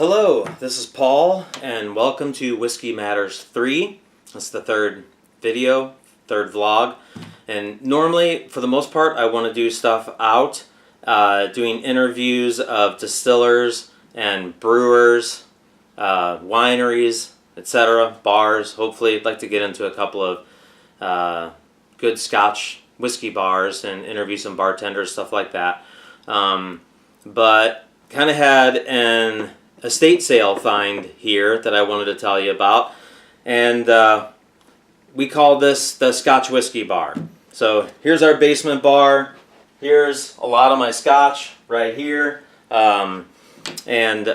Hello, this is Paul, and welcome to Whisky Matters 3. That's the third video, third vlog. And normally, for the most part, I want to do stuff out, doing interviews of distillers and brewers, wineries, etc., bars. Hopefully, I'd like to get into a couple of good Scotch whiskey bars and interview some bartenders, stuff like that. But kind of had an estate sale find here that I wanted to tell you about, and we call this the Scotch Whiskey Bar. So here's our basement bar. Here's a lot of my Scotch right here, and that's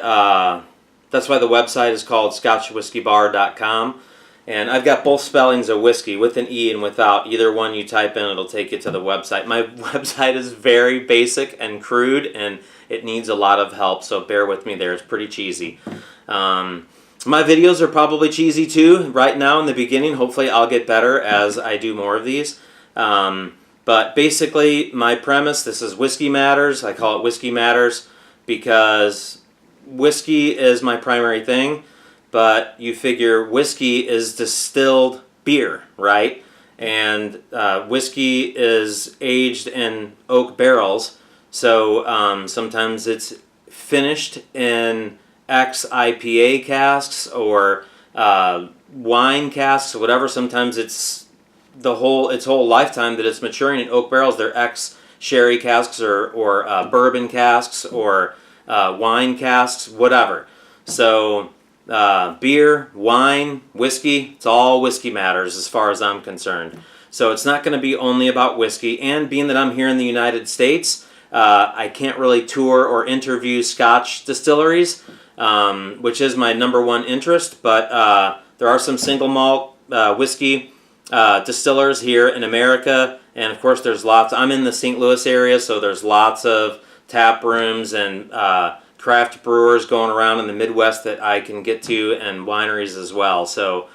why the website is called ScotchWhiskeyBar.com. And I've got both spellings of whiskey, with an E and without. Either one you type in, it'll take you to the website. My website is very basic and crude, and it needs a lot of help, so bear with me there. It's pretty cheesy. My videos are probably cheesy too right now in the beginning. Hopefully I'll get better as I do more of these. But basically, my premise, this is Whisky Matters. I call it Whisky Matters because whiskey is my primary thing. But you figure whiskey is distilled beer, right? And whiskey is aged in oak barrels. So sometimes it's finished in ex-IPA casks or wine casks or whatever. Sometimes it's its whole lifetime that it's maturing in oak barrels. They're ex-sherry casks or bourbon casks or wine casks, whatever. So beer, wine, whiskey, it's all Whiskey Matters as far as I'm concerned. So it's not going to be only about whiskey, and being that I'm here in the United States, I can't really tour or interview Scotch distilleries, which is my number one interest, but there are some single malt whiskey distillers here in America, and of course there's lots. I'm in the St. Louis area, so there's lots of tap rooms and craft brewers going around in the Midwest that I can get to, and wineries as well. So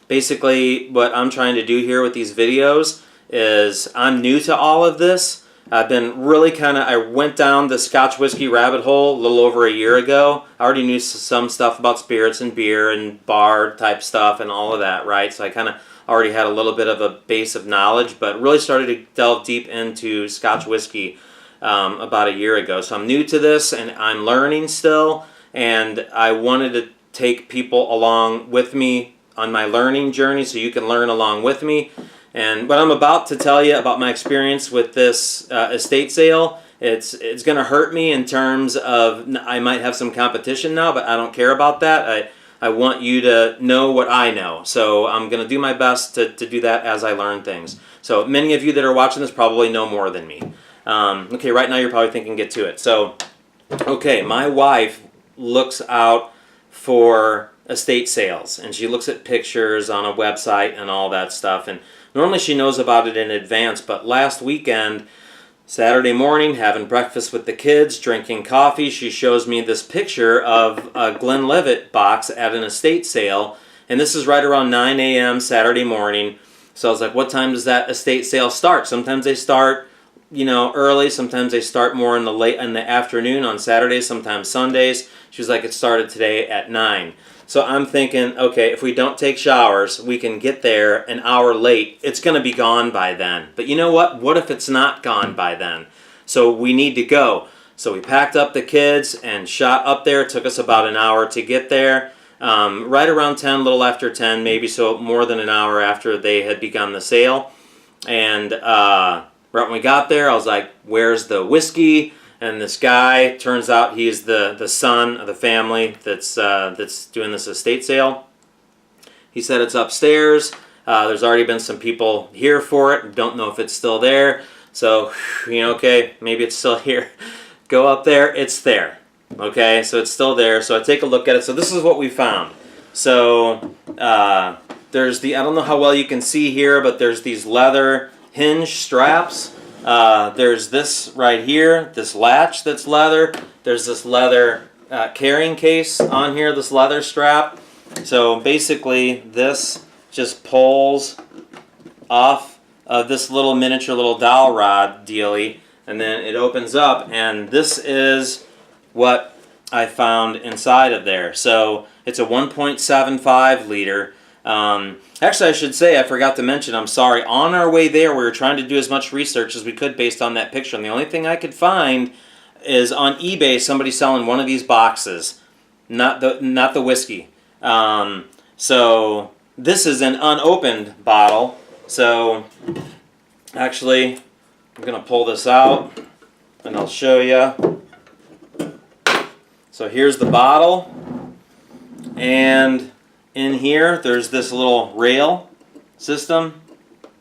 basically what I'm trying to do here with these videos is I'm new to all of this. I've been really I went down the Scotch whiskey rabbit hole a little over a year ago. I already knew some stuff about spirits and beer and bar type stuff and all of that, right? So I kind of already had a little bit of a base of knowledge, but really started to delve deep into Scotch whiskey about a year ago. So I'm new to this and I'm learning still, and I wanted to take people along with me on my learning journey so you can learn along with me. And what I'm about to tell you about my experience with this estate sale, it's going to hurt me in terms of I might have some competition now, but I don't care about that. I want you to know what I know. So I'm going to do my best to do that as I learn things. So many of you that are watching this probably know more than me. Okay, right now you're probably thinking, get to it. So, okay, my wife looks out for estate sales, and she looks at pictures on a website and all that stuff, and normally she knows about it in advance, but last weekend, Saturday morning, having breakfast with the kids, drinking coffee, she shows me this picture of a Glenlivet box at an estate sale, and this is right around 9 a.m. Saturday morning. So I was like, what time does that estate sale start? Sometimes they start early. Sometimes they start more in the afternoon on Saturdays, sometimes Sundays. She was like, it started today at 9. So I'm thinking, okay, if we don't take showers, we can get there an hour late. It's going to be gone by then. But you know what? What if it's not gone by then? So we need to go. So we packed up the kids and shot up there. It took us about an hour to get there. Right around 10, a little after 10 maybe, so more than an hour after they had begun the sale. And right when we got there, I was like, where's the whiskey? And this guy, turns out he's the son of the family that's doing this estate sale. He said it's upstairs. There's already been some people here for it. Don't know if it's still there. So, okay, maybe it's still here. Go up there. It's there. Okay, so it's still there. So I take a look at it. So this is what we found. So there's I don't know how well you can see here, but there's these leather hinge straps. There's this right here, this latch that's leather. There's this leather carrying case on here, this leather strap. So basically this just pulls off of this little miniature little dowel rod dealy, and then it opens up, and this is what I found inside of there. So it's a 1.75 liter. Actually, I should say, I forgot to mention, I'm sorry, on our way there, we were trying to do as much research as we could based on that picture. And the only thing I could find is on eBay, somebody selling one of these boxes, not the whiskey. So this is an unopened bottle. So actually, I'm going to pull this out and I'll show you. So here's the bottle, and in here there's this little rail system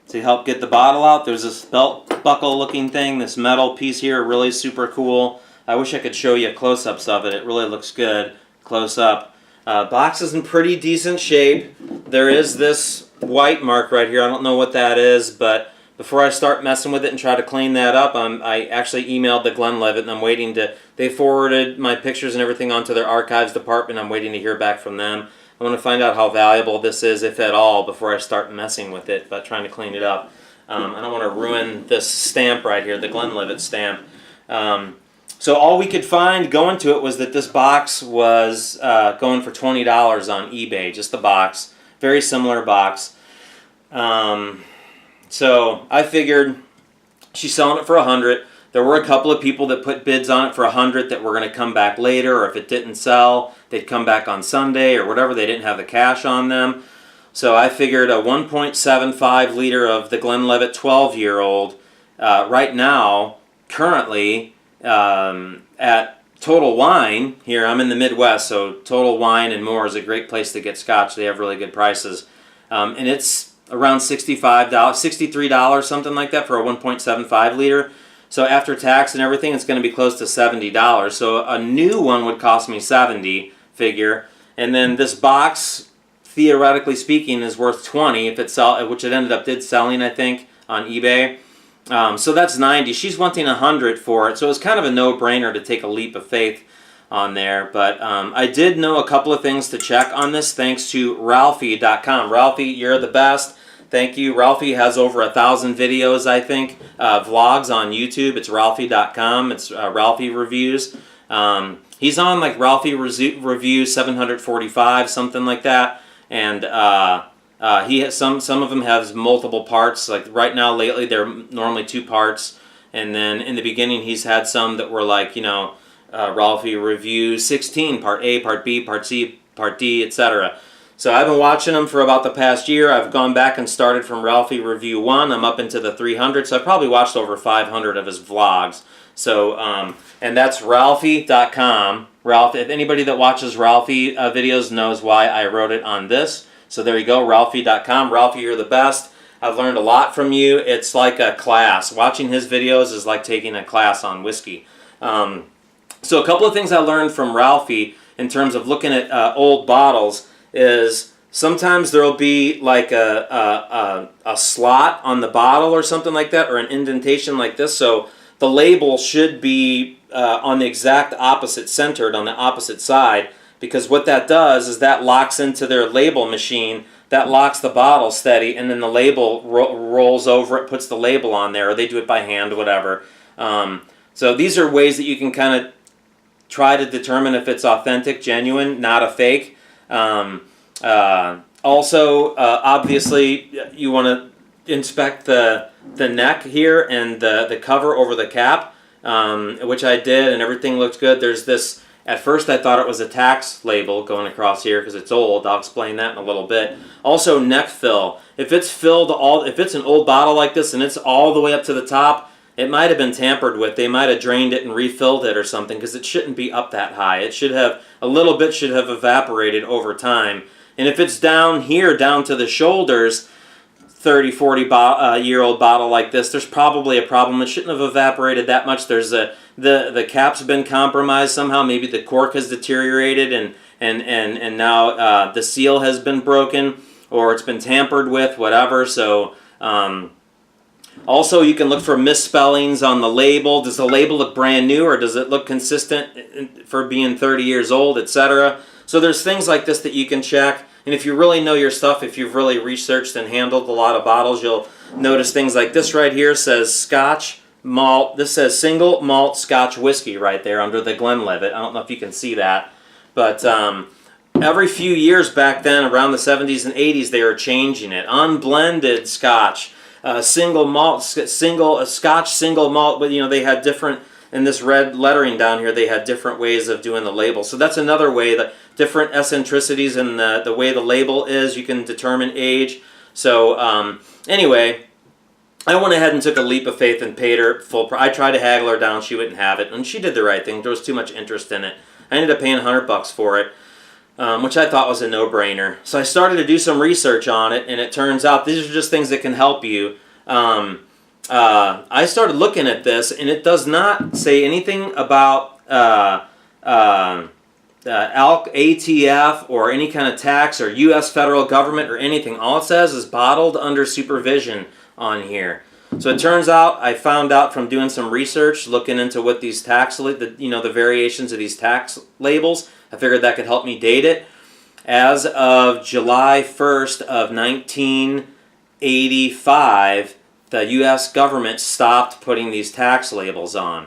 to help get the bottle out. There's this belt buckle looking thing, this metal piece here, really super cool. I wish I could show you close-ups of it. It really looks good close up. Box is in pretty decent shape. There is this white mark right here. I don't know what that is, but before I start messing with it and try to clean that up, I actually emailed the Glenlivet, and I'm waiting to, they forwarded my pictures and everything onto their archives department. I'm waiting to hear back from them. I want to find out how valuable this is, if at all, before I start messing with it, but trying to clean it up. I don't want to ruin this stamp right here, the Glenlivet stamp. So all we could find going to it was that this box was going for $20 on eBay, just the box. Very similar box. So I figured she's selling it for $100. There were a couple of people that put bids on it for $100 that were going to come back later, or if it didn't sell, they'd come back on Sunday or whatever. They didn't have the cash on them. So I figured a 1.75 liter of the Glenlivet 12-year-old right now, currently, at Total Wine, here I'm in the Midwest, so Total Wine and More is a great place to get scotch. They have really good prices. And it's around $65, $63, something like that, for a 1.75 liter. So after tax and everything, it's going to be close to $70. So a new one would cost me $70, figure. And then this box, theoretically speaking, is worth $20 if it sell, which it ended up selling, I think, on eBay. So that's $90. She's wanting $100 for it, so it was kind of a no-brainer to take a leap of faith on there. But I did know a couple of things to check on this, thanks to Ralphie.com. Ralphie, you're the best. Thank you. Ralphie has over 1,000 videos, I think, vlogs on YouTube. It's Ralphie.com. It's Ralphie Reviews. He's on like Ralphie Review 745, something like that. And he has some of them has multiple parts. Like right now, lately, they're normally 2 parts. And then in the beginning, he's had some that were like, you know, Ralphie Review 16, Part A, Part B, Part C, Part D, etc. So I've been watching them for about the past year. I've gone back and started from Ralphie Review 1. I'm up into the 300, so I've probably watched over 500 of his vlogs. So, and that's Ralphie.com. Ralph, if anybody that watches Ralphie videos knows why I wrote it on this. So there you go, Ralphie.com. Ralphie, you're the best. I've learned a lot from you. It's like a class. Watching his videos is like taking a class on whiskey. So a couple of things I learned from Ralphie in terms of looking at old bottles is sometimes there'll be like a slot on the bottle or something like that, or an indentation like this. So the label should be on the exact opposite, centered on the opposite side, because what that does is that locks into their label machine, that locks the bottle steady, and then the label rolls over it, puts the label on there, or they do it by hand, whatever. So these are ways that you can kind of try to determine if it's authentic, genuine, not a fake. Also, obviously, you want to inspect the neck here and the cover over the cap, which I did, and everything looked good. There's this, at first I thought it was a tax label going across here because it's old. I'll explain that in a little bit. Also, neck fill. If it's filled if it's an old bottle like this and it's all the way up to the top, it might have been tampered with. They might have drained it and refilled it or something, because it shouldn't be up that high. It should have, a little bit should have evaporated over time. And if it's down here, down to the shoulders, 30, 40-year-old bottle like this, there's probably a problem. It shouldn't have evaporated that much. There's the cap's been compromised somehow. Maybe the cork has deteriorated and now the seal has been broken, or it's been tampered with, whatever. So also, you can look for misspellings on the label. Does the label look brand new, or does it look consistent for being 30 years old, etc.? So there's things like this that you can check. And if you really know your stuff, if you've really researched and handled a lot of bottles, you'll notice things like this right here says Scotch malt. This says single malt Scotch whiskey right there under the Glenlivet. I don't know if you can see that, but every few years back then, around the 70s and 80s, they were changing it. Unblended Scotch, single malt, Scotch single malt. But they had different. In this red lettering down here, they had different ways of doing the label. So that's another way, that different eccentricities in the way the label is, you can determine age. So anyway, I went ahead and took a leap of faith and paid her full price. I tried to haggle her down, she wouldn't have it, and she did the right thing. There was too much interest in it. I ended up paying $100 for it, which I thought was a no-brainer. So I started to do some research on it, and it turns out these are just things that can help you. I started looking at this, and it does not say anything about ATF or any kind of tax or U.S. federal government or anything. All it says is bottled under supervision on here. So it turns out, I found out from doing some research, looking into what these the variations of these tax labels. I figured that could help me date it. As of July 1st of 1985, the U.S. government stopped putting these tax labels on.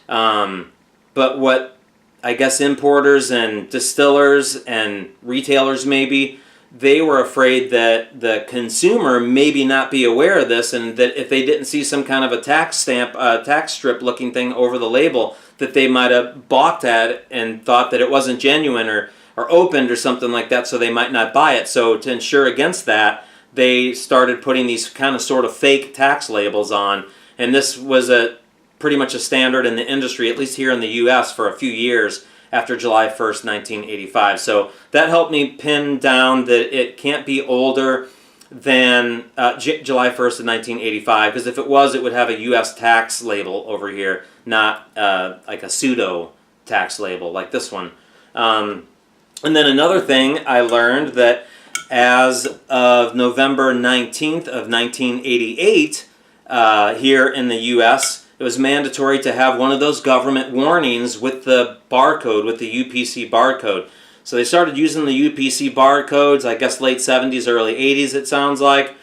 But what I guess importers and distillers and retailers maybe, they were afraid that the consumer maybe not be aware of this, and that if they didn't see some kind of a tax stamp, tax strip looking thing over the label, that they might have balked at it and thought that it wasn't genuine or opened or something like that, so they might not buy it. So to ensure against that, they started putting these kind of sort of fake tax labels on, and this was pretty much a standard in the industry, at least here in the U.S., for a few years after July 1st, 1985. So that helped me pin down that it can't be older than July 1st of 1985, because if it was, it would have a U.S. tax label over here, not like a pseudo tax label like this one. And then another thing I learned, that as of November 19th of 1988, here in the U.S., it was mandatory to have one of those government warnings with the barcode, with the UPC barcode. So they started using the UPC barcodes, I guess late 70s, early 80s it sounds like.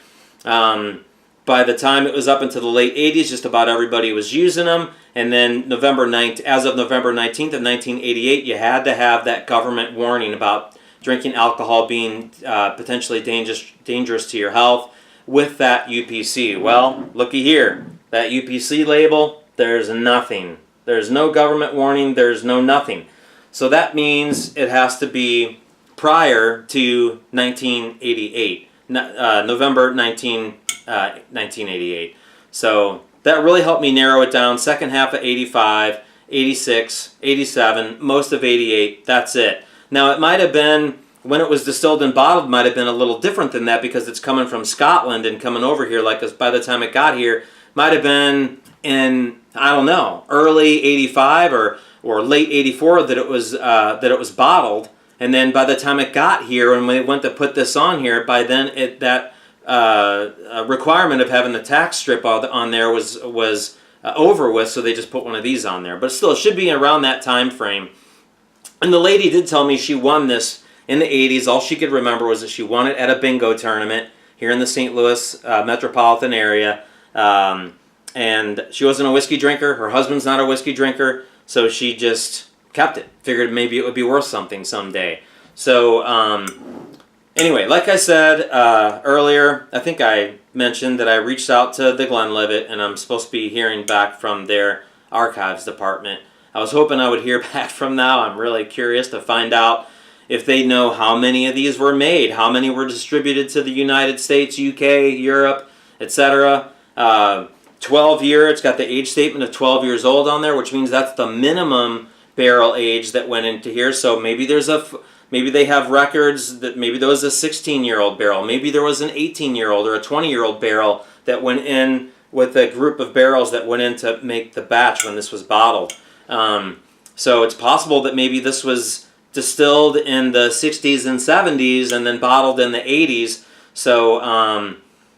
By the time it was up into the late 80s, just about everybody was using them. And then as of November 19th of 1988, you had to have that government warning about drinking alcohol being potentially dangerous to your health with that UPC. Well, looky here. That UPC label, there's nothing. There's no government warning. There's no nothing. So that means it has to be prior to 1988, November 1988. So that really helped me narrow it down. Second half of 85, 86, 87, most of 88, that's it. Now it might have been, when it was distilled and bottled, might have been a little different than that, because it's coming from Scotland and coming over here. Like by the time it got here, might have been in, I don't know, early 85 or late 84 that it was bottled. And then by the time it got here, and we went to put this on here, by then that requirement of having the tax strip on there was over with, so they just put one of these on there. But still, it should be around that time frame. And the lady did tell me she won this in the 80s. All she could remember was that she won it at a bingo tournament here in the St. Louis metropolitan area. And she wasn't a whiskey drinker. Her husband's not a whiskey drinker, so she just kept it. Figured maybe it would be worth something someday. So anyway, like I said earlier, I think I mentioned that I reached out to the Glenlivet, and I'm supposed to be hearing back from their archives department. I was hoping I would hear back from now. I'm really curious to find out if they know how many of these were made, how many were distributed to the United States, UK, Europe, etc. 12-year, it's got the age statement of 12 years old on there, which means that's the minimum barrel age that went into here. So maybe maybe they have records that maybe there was a 16-year-old barrel, maybe there was an 18-year-old or a 20-year-old barrel that went in with a group of barrels that went in to make the batch when this was bottled. So it's possible that maybe this was distilled in the 60s and 70s and then bottled in the 80s. So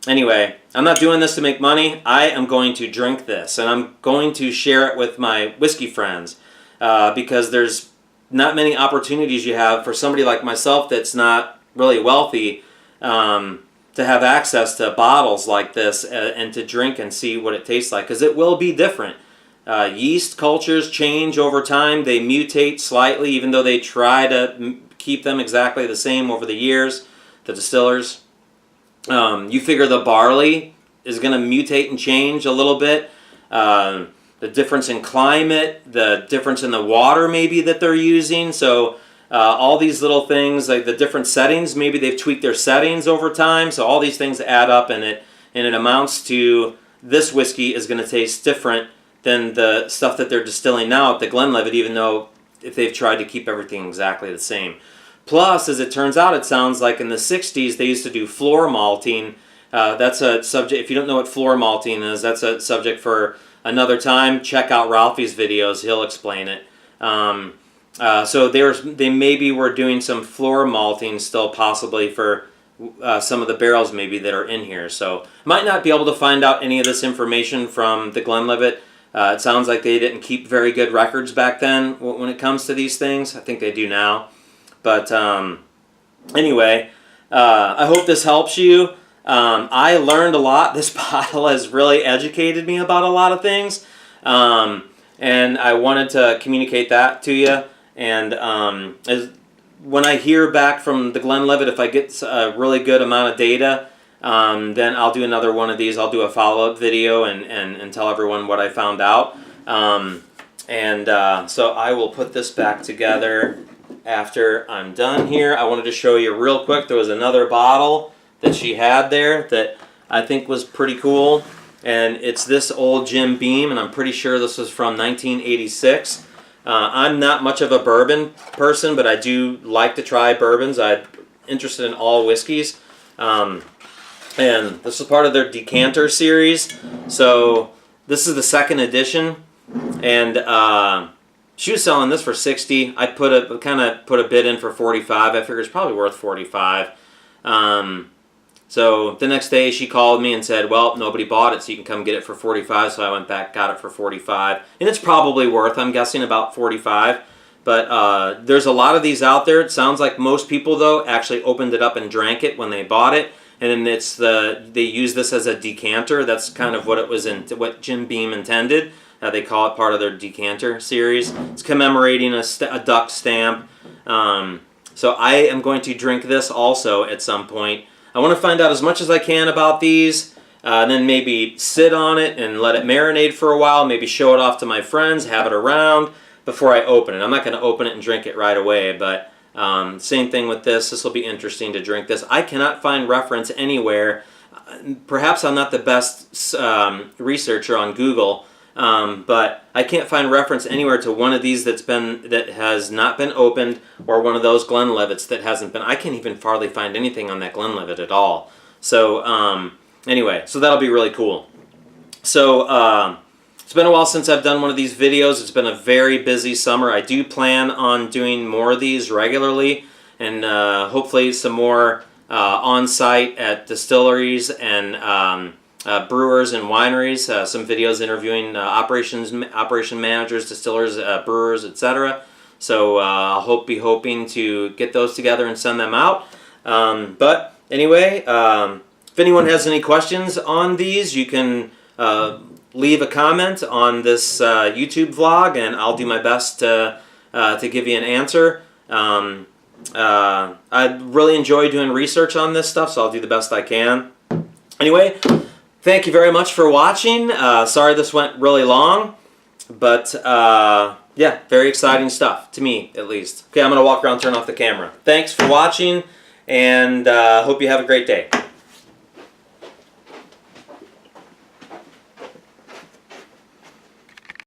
anyway, I'm not doing this to make money. I am going to drink this, and I'm going to share it with my whiskey friends, because there's not many opportunities you have for somebody like myself that's not really wealthy to to have access to bottles like this and to drink and see what it tastes like, because it will be different. Yeast cultures change over time. They mutate slightly, even though they try to keep them exactly the same over the years, the distillers. You figure the barley is going to mutate and change a little bit. The difference in climate, the difference in the water maybe that they're using. So all these little things, like the different settings, maybe they've tweaked their settings over time. So all these things add up, and it amounts to this whiskey is going to taste different than the stuff that they're distilling now at the Glenlivet, even though if they've tried to keep everything exactly the same. Plus, as it turns out, it sounds like in the 60s they used to do floor malting. That's a subject, if you don't know what floor malting is, that's a subject for another time. Check out Ralphie's videos, he'll explain it. So they maybe were doing some floor malting still, possibly for some of the barrels maybe that are in here. So might not be able to find out any of this information from the Glenlivet. It sounds like they didn't keep very good records back then when it comes to these things. I think they do now. But anyway, I hope this helps you. I learned a lot. This bottle has really educated me about a lot of things. And I wanted to communicate that to you. And when I hear back from the Glenlivet, if I get a really good amount of data, then I'll do another one of these. I'll do a follow-up video and tell everyone what I found out. So I will put this back together after I'm done here. I wanted to show you real quick. There was another bottle that she had there that I think was pretty cool. And it's this old Jim Beam, and I'm pretty sure this was from 1986. I'm not much of a bourbon person, but I do like to try bourbons. I'm interested in all whiskeys. And this is part of their decanter series. So this is the second edition. And she was selling this for $60. I kind of put a bid in for $45. I figured it's probably worth $45. So the next day she called me and said, well, nobody bought it, so you can come get it for $45. So I went back, got it for $45. And it's probably worth, I'm guessing, about $45. But there's a lot of these out there. It sounds like most people, though, actually opened it up and drank it when they bought it. And then they use this as a decanter. That's kind of what it was what Jim Beam intended. They call it part of their decanter series. It's commemorating a duck stamp. So I am going to drink this also at some point. I want to find out as much as I can about these, and then maybe sit on it and let it marinate for a while, maybe show it off to my friends, have it around before I open it. I'm not going to open it and drink it right away, but same thing with this. This will be interesting to drink this. I cannot find reference anywhere. Perhaps I'm not the best researcher on Google, but I can't find reference anywhere to one of these that has not been opened, or one of those Glenlivets that hasn't been. I can't even hardly find anything on that Glenlivet at all. So anyway, so that'll be really cool. So it's been a while since I've done one of these videos. It's been a very busy summer. I do plan on doing more of these regularly, and hopefully some more on-site at distilleries and brewers and wineries, some videos interviewing operation managers, distillers, brewers, etc. So I'll be hoping to get those together and send them out. But anyway, if anyone has any questions on these, you can leave a comment on this YouTube vlog, and I'll do my best to give you an answer. I really enjoy doing research on this stuff, so I'll do the best I can. Anyway, thank you very much for watching. Sorry this went really long, but yeah, very exciting stuff, to me at least. Okay, I'm going to walk around and turn off the camera. Thanks for watching, and hope you have a great day.